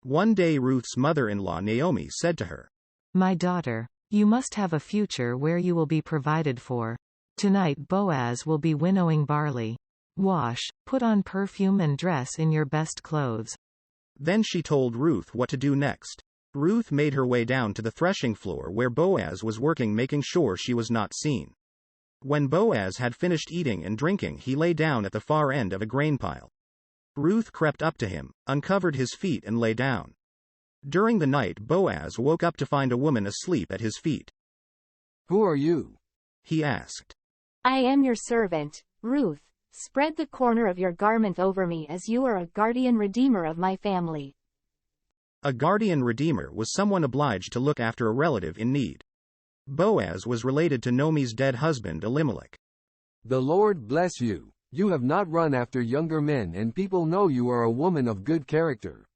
One day Ruth's mother-in-law Naomi said to her, "My daughter, you must have a future where you will be provided for. Tonight Boaz will be winnowing barley. Wash, put on perfume and dress in your best clothes." Then she told Ruth what to do next. Ruth made her way down to the threshing floor where Boaz was working, making sure she was not seen. When Boaz had finished eating and drinking, he lay down at the far end of a grain pile. Ruth crept up to him, uncovered his feet and lay down. During the night Boaz woke up to find a woman asleep at his feet. "Who are you?" he asked. "I am your servant, Ruth. Spread the corner of your garment over me, as you are a guardian redeemer of my family." A guardian redeemer was someone obliged to look after a relative in need. Boaz was related to Naomi's dead husband Elimelech. "The Lord bless you. You have not run after younger men, and people know you are a woman of good character.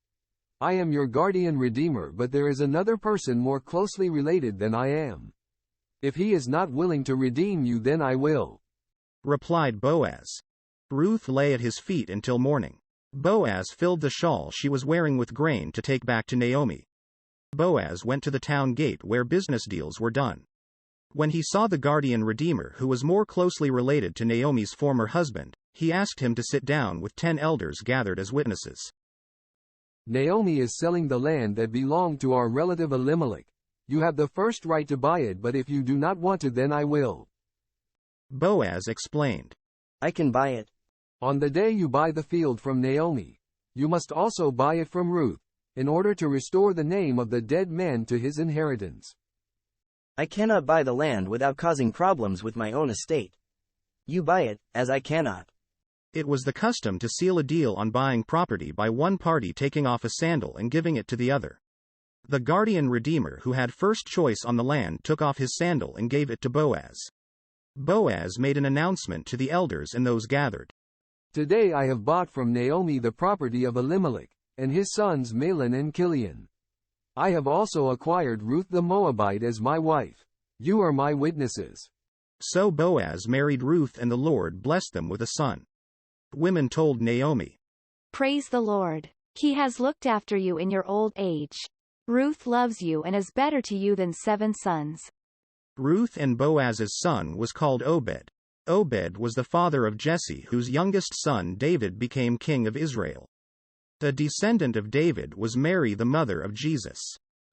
I am your guardian redeemer, but there is another person more closely related than I am. If he is not willing to redeem you, then I will," replied Boaz. Ruth lay at his feet until morning. Boaz filled the shawl she was wearing with grain to take back to Naomi. Boaz went to the town gate where business deals were done. When he saw the guardian redeemer, who was more closely related to Naomi's former husband, he asked him to sit down with 10 elders gathered as witnesses. "Naomi is selling the land that belonged to our relative Elimelech. You have the first right to buy it, but if you do not want to, then I will," Boaz explained. "I can buy it." "On the day you buy the field from Naomi, you must also buy it from Ruth, in order to restore the name of the dead man to his inheritance." "I cannot buy the land without causing problems with my own estate. You buy it, as I cannot." It was the custom to seal a deal on buying property by one party taking off a sandal and giving it to the other. The guardian redeemer who had first choice on the land took off his sandal and gave it to Boaz. Boaz made an announcement to the elders and those gathered. "Today I have bought from Naomi the property of Elimelech, and his sons Mahlon and Chilion. I have also acquired Ruth the Moabite as my wife. You are my witnesses." So Boaz married Ruth, and the Lord blessed them with a son. Women told Naomi, "Praise the Lord. He has looked after you in your old age. Ruth loves you and is better to you than 7 sons." Ruth and Boaz's son was called Obed. Obed was the father of Jesse, whose youngest son David became king of Israel. A descendant of David was Mary, the mother of Jesus.